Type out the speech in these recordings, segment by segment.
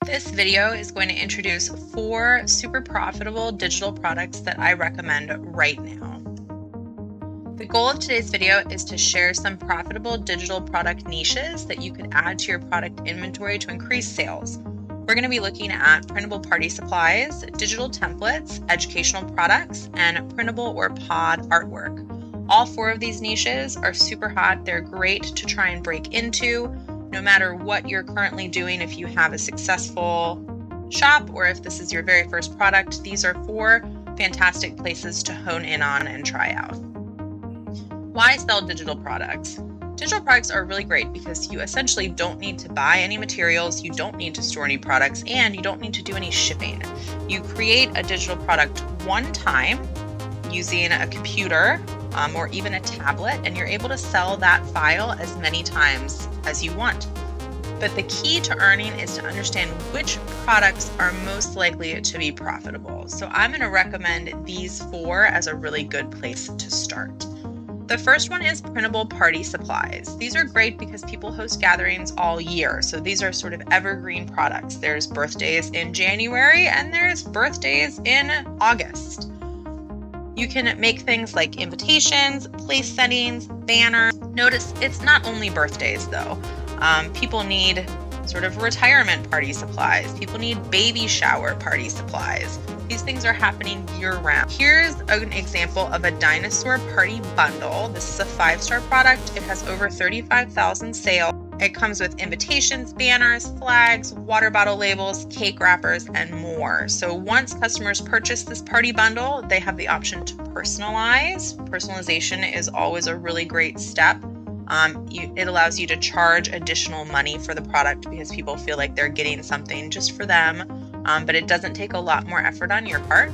This video is going to introduce 4 super profitable digital products that I recommend right now. The goal of today's video is to share some profitable digital product niches that you could add to your product inventory to increase sales. We're going to be looking at printable party supplies, digital templates, educational products, and printable or pod artwork. All 4 of these niches are super hot. They're great to try and break into. No matter what you're currently doing, if you have a successful shop or if this is your very first product, these are 4 fantastic places to hone in on and try out. Why sell digital products? Digital products are really great because you essentially don't need to buy any materials, you don't need to store any products, and you don't need to do any shipping. You create a digital product one time using a computer or even a tablet, and you're able to sell that file as many times as you want. But the key to earning is to understand which products are most likely to be profitable. So I'm going to recommend these 4 as a really good place to start. The first one is printable party supplies. These are great because people host gatherings all year. So these are sort of evergreen products. There's birthdays in January and there's birthdays in August. You can make things like invitations, place settings, banners. Notice it's not only birthdays though. People need sort of retirement party supplies. People need baby shower party supplies. These things are happening year-round. Here's an example of a Dinosaur party bundle. This is a 5-star product. It has over 35,000 sales. It comes with invitations, banners, flags, water bottle labels, cake wrappers, and more. So once customers purchase this party bundle, they have the option to personalize. Personalization is always a really great step. It allows you to charge additional money for the product because people feel like they're getting something just for them, but it doesn't take a lot more effort on your part.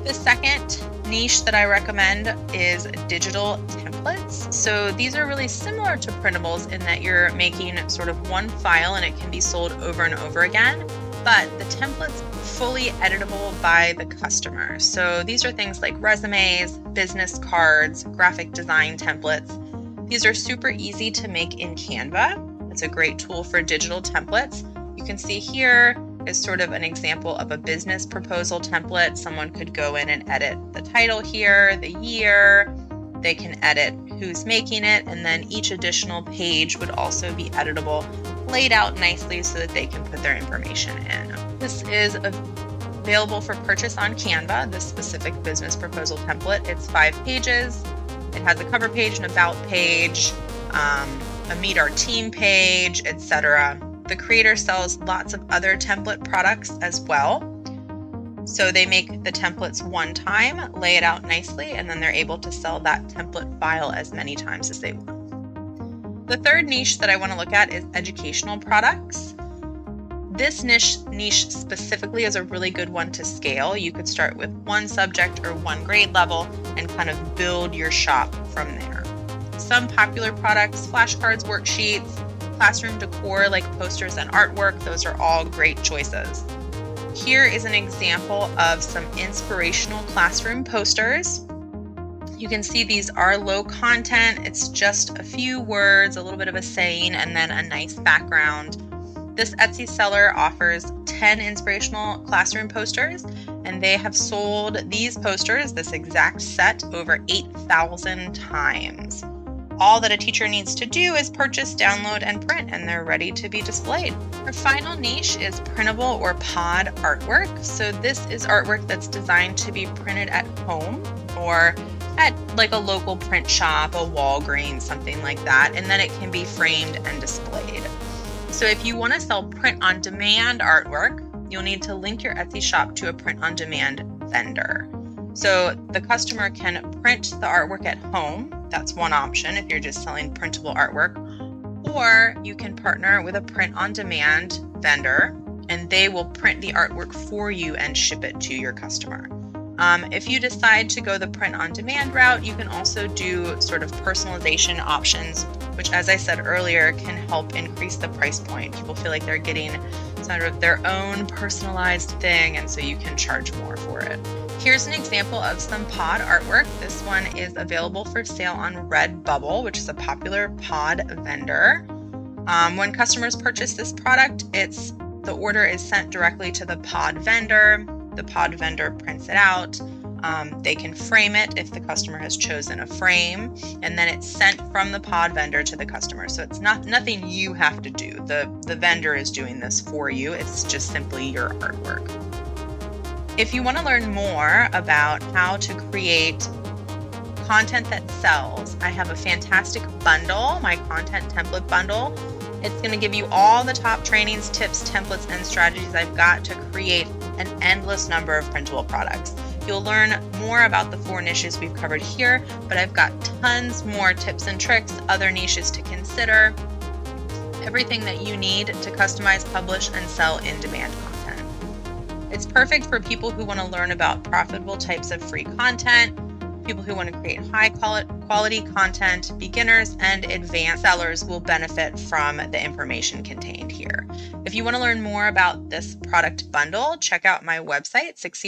The second niche that I recommend is digital templates. So these are really similar to printables in that you're making sort of one file and it can be sold over and over again, but the template's fully editable by the customer. So these are things like resumes, business cards, graphic design templates. These are super easy to make in Canva. It's a great tool for digital templates. You can see here is sort of an example of a business proposal template. Someone could go in and edit the title here, the year, they can edit who's making it, and then each additional page would also be editable, laid out nicely so that they can put their information in. This is available for purchase on Canva, this specific business proposal template. It's 5 pages. It has a cover page, an about page, a meet our team page, etc. The creator sells lots of other template products as well. So they make the templates one time, lay it out nicely, and then they're able to sell that template file as many times as they want. The third niche that I want to look at is educational products. This niche specifically is a really good one to scale. You could start with one subject or one grade level and kind of build your shop from there. Some popular products, flashcards, worksheets, classroom decor like posters and artwork, those are all great choices. Here is an example of some inspirational classroom posters. You can see these are low content. It's just a few words, a little bit of a saying, and then a nice background. This Etsy seller offers 10 inspirational classroom posters, and they have sold these posters, this exact set, over 8,000 times. All that a teacher needs to do is purchase, download, and print, and they're ready to be displayed. Our final niche is printable or pod artwork. So this is artwork that's designed to be printed at home or at like a local print shop, a Walgreens, something like that, and then it can be framed and displayed. So if you want to sell print-on-demand artwork, you'll need to link your Etsy shop to a print-on-demand vendor. So the customer can print the artwork at home. That's one option if you're just selling printable artwork. Or you can partner with a print-on-demand vendor and they will print the artwork for you and ship it to your customer. If you decide to go the print-on-demand route, you can also do sort of personalization options, which, as I said earlier, can help increase the price point. People feel like they're getting sort of their own personalized thing, and so you can charge more for it. Here's an example of some pod artwork. This one is available for sale on Redbubble, which is a popular pod vendor. When customers purchase this product, it's The order is sent directly to the pod vendor. The pod vendor prints it out. They can frame it if the customer has chosen a frame, and then it's sent from the pod vendor to the customer. So it's nothing you have to do. The vendor is doing this for you. It's just simply your artwork. If you want to learn more about how to create content that sells, I have a fantastic bundle, my content template bundle. It's going to give you all the top trainings, tips, templates, and strategies I've got to create an endless number of printable products. You'll learn more about the 4 niches we've covered here, but I've got tons more tips and tricks, other niches to consider, everything that you need to customize, publish, and sell in-demand content. It's perfect for people who want to learn about profitable types of free content, people who want to create high quality content. Beginners and advanced sellers will benefit from the information contained here. If you want to learn more about this product bundle, check out my website,